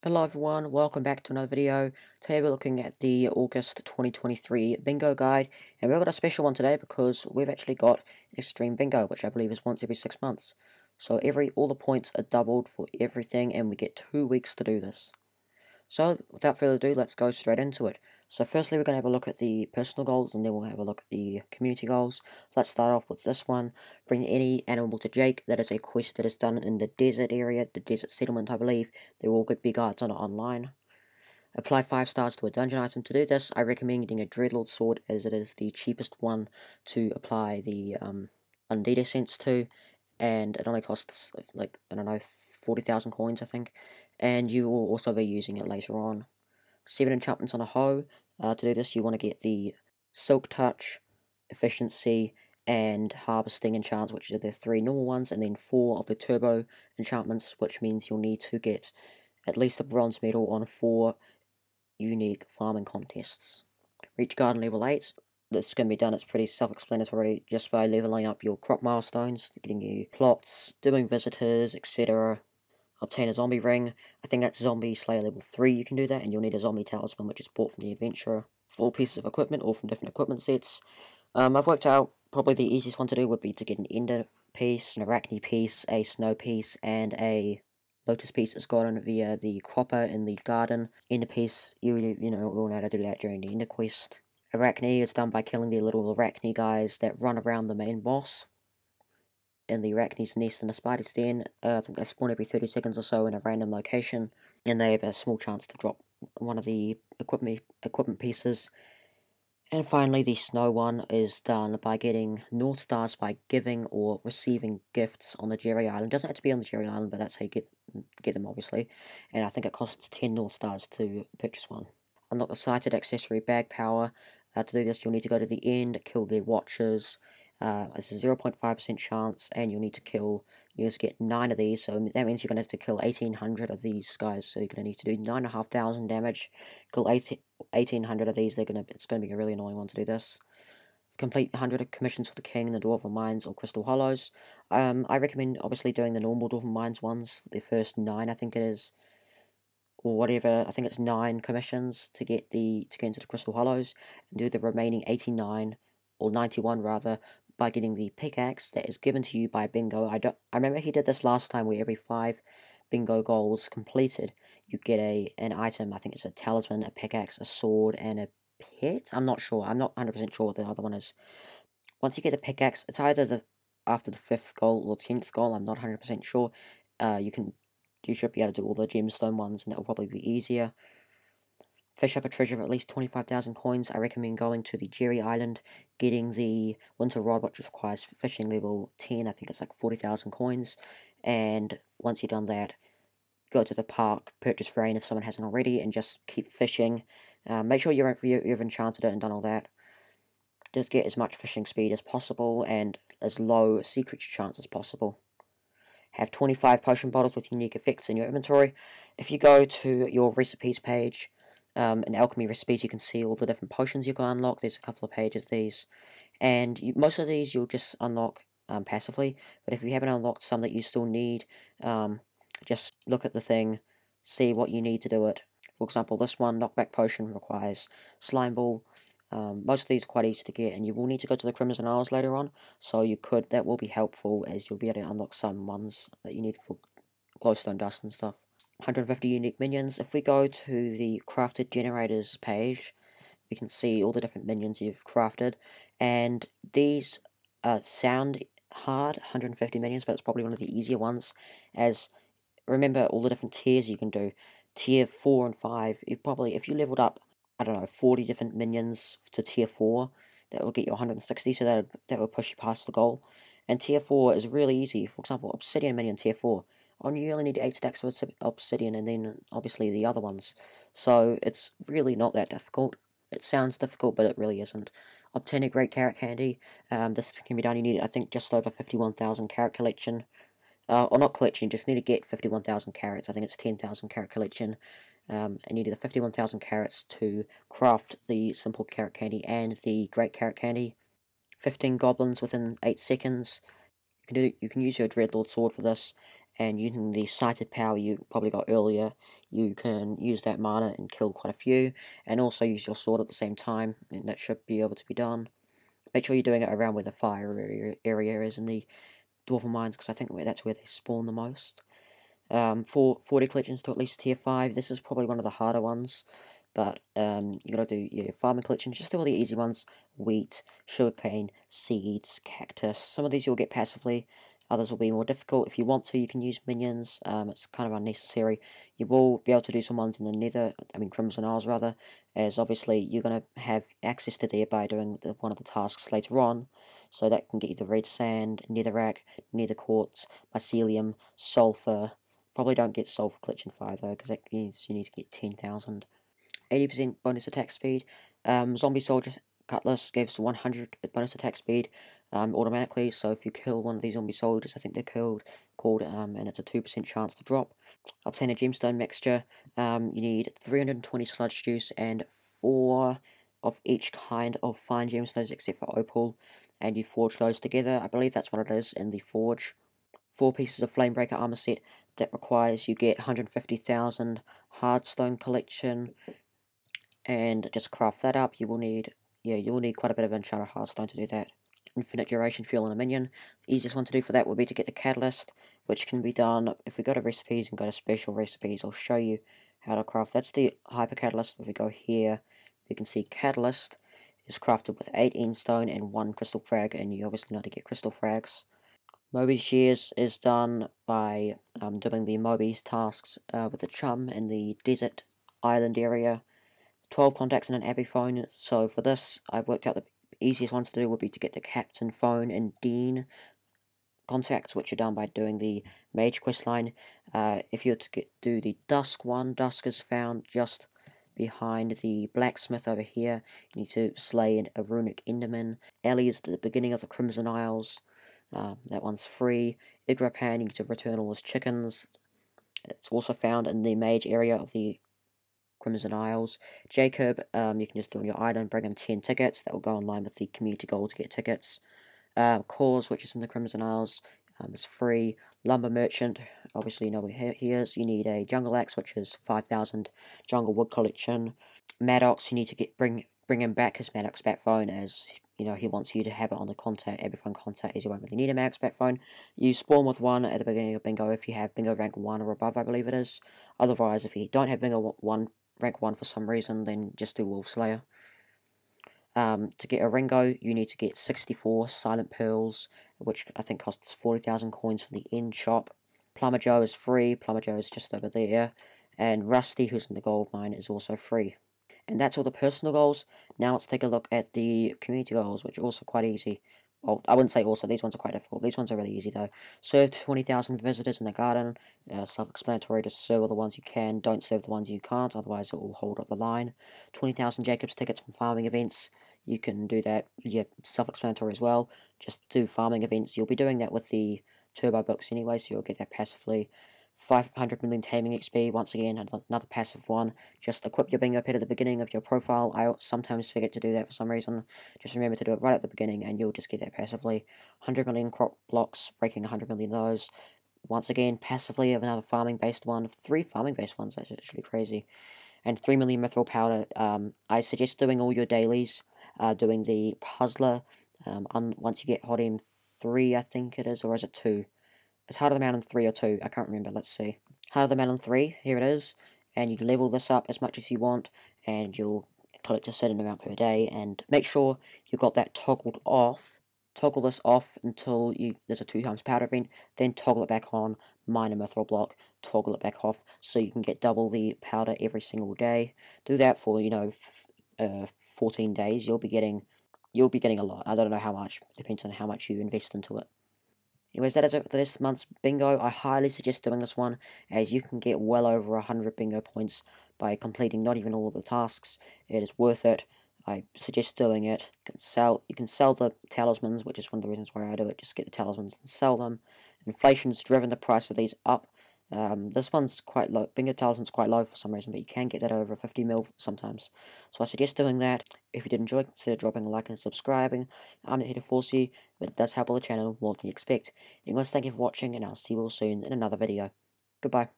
Hello everyone, welcome back to another video. Today we're looking at the August 2023 bingo guide, and we've got a special one today because we've actually got extreme bingo, which I believe is once every 6 months. So all the points are doubled for everything, and we get 2 weeks to do this. So, without further ado, let's go straight into it. So firstly, we're going to have a look at the personal goals, and then we'll have a look at the community goals. Let's start off with this one. Bring any animal to Jake. That is a quest that is done in the desert area, the desert settlement, I believe. There will be guides on it online. Apply 5 stars to a dungeon item. To do this, I recommend getting a Dreadlord sword, as it is the cheapest one to apply the Undead Essence to, and it only costs, like, I don't know, 40,000 coins, I think, and you will also be using it later on. 7 enchantments on a hoe. To do this, you want to get the Silk Touch, Efficiency, and Harvesting enchants, which are the 3 normal ones, and then 4 of the Turbo enchantments, which means you'll need to get at least a bronze medal on 4 unique farming contests. Reach garden level 8. This is going to be done, it's pretty self-explanatory, just by leveling up your crop milestones, getting you plots, doing visitors, etc. Obtain a zombie ring. I think that's zombie slayer level 3 you can do that, and you'll need a zombie talisman, which is bought from the adventurer. 4 pieces of equipment, all from different equipment sets. I've worked out probably the easiest one to do would be to get an ender piece, an arachne piece, a snow piece, and a lotus piece is gotten via the cropper in the garden. Ender piece, we'll know how to do that during the ender quest. Arachne is done by killing the little arachne guys that run around the main boss in the arachne's nest in the spider's den. I think they spawn every 30 seconds or so in a random location, and they have a small chance to drop one of the equipment pieces. And finally, the snow one is done by getting North Stars by giving or receiving gifts on the Jerry Island. It doesn't have to be on the Jerry Island, but that's how you get them, obviously. And I think it costs 10 North Stars to purchase one. Unlock the sighted accessory bag power. To do this, you'll need to go to the end, kill the watchers. It's a 0.5% chance, and you'll need to just get 9 of these, so that means you're going to have to kill 1,800 of these guys, so you're going to need to do 9,500 damage, kill 1,800 of these. It's going to be a really annoying one to do this. Complete 100 commissions for the King, the Dwarven Mines, or Crystal Hollows. I recommend, obviously, doing the normal Dwarven Mines ones, for the first 9, I think it is, or whatever. I think it's 9 commissions to get into the Crystal Hollows, and do the remaining 89, or 91 rather, by getting the pickaxe that is given to you by Bingo. I remember he did this last time, where every 5 Bingo goals completed, you get an item. I think it's a talisman, a pickaxe, a sword, and a pet. I'm not sure. I'm not 100% sure what the other one is. Once you get the pickaxe, it's either after the 5th goal or 10th goal. I'm not 100% sure. You should be able to do all the gemstone ones, and that will probably be easier. Fish up a treasure of at least 25,000 coins. I recommend going to the Jerry Island, getting the winter rod, which requires fishing level 10. I think it's like 40,000 coins. And once you've done that, go to the park, purchase rain if someone hasn't already, and just keep fishing. Make sure you've enchanted it and done all that. Just get as much fishing speed as possible and as low sea creature chance as possible. Have 25 potion bottles with unique effects in your inventory. If you go to your recipes page, in alchemy recipes, you can see all the different potions you can unlock. There's a couple of pages of these, and most of these you'll just unlock passively, but if you haven't unlocked some that you still need, just look at the thing, see what you need to do it. For example, this one, knockback potion, requires slime ball. Most of these are quite easy to get, and you will need to go to the Crimson Isles later on, so that will be helpful, as you'll be able to unlock some ones that you need for glowstone dust and stuff. 150 unique minions. If we go to the crafted generators page, we can see all the different minions you've crafted, and these sound hard, 150 minions, but it's probably one of the easier ones, as remember all the different tiers you can do. Tier 4 and 5, if you leveled up, I don't know, 40 different minions to tier 4, that will get you 160, so that will push you past the goal. And tier 4 is really easy. For example, obsidian minion tier 4. You only need 8 stacks of obsidian, and then obviously the other ones. So it's really not that difficult. It sounds difficult, but it really isn't. Obtain a great carrot candy. This can be done. You need, I think, just over 51,000 carrot collection. Or not collection, you just need to get 51,000 carrots. I think it's 10,000 carrot collection. And you need the 51,000 carrots to craft the simple carrot candy and the great carrot candy. 15 goblins within 8 seconds. You can use your Dreadlord sword for this, and using the sighted power you probably got earlier, you can use that mana and kill quite a few, and also use your sword at the same time, and that should be able to be done. Make sure you're doing it around where the fire area is in the Dwarven Mines, because I think that's where they spawn the most. For 40 collections to at least tier 5, this is probably one of the harder ones, but you gotta do your farming collections, just do all the easy ones: wheat, sugarcane, seeds, cactus. Some of these you'll get passively, others will be more difficult. If you want to, you can use minions. It's kind of unnecessary. You will be able to do some ones in the Crimson Isles rather, as obviously you're gonna have access to there by doing one of the tasks later on. So that can get you the red sand, netherrack, nether quartz, mycelium, sulfur. Probably don't get sulfur collection 5 though, because that means you need to get 10,000. 80% bonus attack speed. Zombie Soldier Cutlass gives 100 bonus attack speed automatically, so if you kill one of these zombie soldiers, I think they're called, and it's a 2% chance to drop. Obtain a gemstone mixture. You need 320 sludge juice and 4 of each kind of fine gemstones except for opal, and you forge those together. I believe that's what it is in the forge. 4 pieces of Flamebreaker armor set. That requires you get 150,000 hardstone collection, and just craft that up. You will need quite a bit of enchanted hardstone to do that. Infinite duration fuel and a minion. The easiest one to do for that would be to get the catalyst, which can be done if we go to recipes and go to special recipes. I'll show you how to craft. That's the hyper catalyst. If we go here, you can see catalyst is crafted with 8 endstone and 1 crystal frag, and you obviously know to get crystal frags. Moby's Shears is done by doing the Moby's tasks with the chum in the desert island area. 12 contacts and an Abbey phone. So for this, I've worked out the easiest one to do would be to get the Captain phone and Dean contacts, which are done by doing the Mage quest line. If you're to do the Dusk one, Dusk is found just behind the blacksmith over here. You need to slay a runic enderman. Ellie is at the beginning of the Crimson Isles. That one's free. Igrapan, you need to return all his chickens. It's also found in the mage area of the Crimson Isles. Jacob, you can just do on your item, bring him 10 tickets. That will go online with the community goal to get tickets. Cause, which is in the Crimson Isles, is free. Lumber Merchant, obviously you know where he is. You need a Jungle Axe, which is 5,000 jungle wood collection. Maddox, you need to bring him back his Maddox bat phone, as you know he wants you to have it on the contact, every phone contact, as you won't really need a Maddox bat phone. You spawn with one at the beginning of bingo if you have bingo rank 1 or above, I believe it is. Otherwise, if you don't have bingo rank 1 for some reason, then just do Wolf Slayer. To get a Ringo, you need to get 64 Silent Pearls, which I think costs 40,000 coins from the end shop. Plumber Joe is free. Plumber Joe is just over there. And Rusty, who's in the gold mine, is also free. And that's all the personal goals. Now let's take a look at the community goals, which are also quite easy. Well, I wouldn't say also, these ones are quite difficult. These ones are really easy though. Serve 20,000 visitors in the garden. Self-explanatory, just serve all the ones you can. Don't serve the ones you can't, otherwise it will hold up the line. 20,000 Jacobs tickets from farming events. You can do that. Yeah, self-explanatory as well. Just do farming events. You'll be doing that with the turbo books anyway, so you'll get that passively. 500 million taming XP, once again, another passive one. Just equip your bingo pet at the beginning of your profile. I sometimes forget to do that for some reason. Just remember to do it right at the beginning, and you'll just get that passively. 100 million crop blocks, breaking 100 million of those. Once again, passively of another farming-based one. 3 farming-based ones, that's actually crazy. And 3 million mithril powder. I suggest doing all your dailies, doing the puzzler, once you get hot M3, I think it is, or is it 2? It's Heart of the Mountain 3 or 2, I can't remember, let's see. Heart of the Mountain 3, here it is, and you can level this up as much as you want, and you'll collect a certain amount per day, and make sure you've got that toggled off. Toggle this off until there's a 2 times powder event, then toggle it back on, mine a mithril block, toggle it back off, so you can get double the powder every single day. Do that for, 14 days, you'll be getting a lot. I don't know how much, depends on how much you invest into it. Anyways, that is it for this month's bingo. I highly suggest doing this one, as you can get well over 100 bingo points by completing not even all of the tasks. It is worth it. I suggest doing it. You can sell the talismans, which is one of the reasons why I do it. Just get the talismans and sell them. Inflation's driven the price of these up. This one's quite low. Bingo talisman's quite low for some reason, but you can get that over 50 mil sometimes. So I suggest doing that. If you did enjoy, consider dropping a like and subscribing. I'm not here to force you, but it does help all the channel more than you expect. Anyways, thank you for watching, and I'll see you all soon in another video. Goodbye.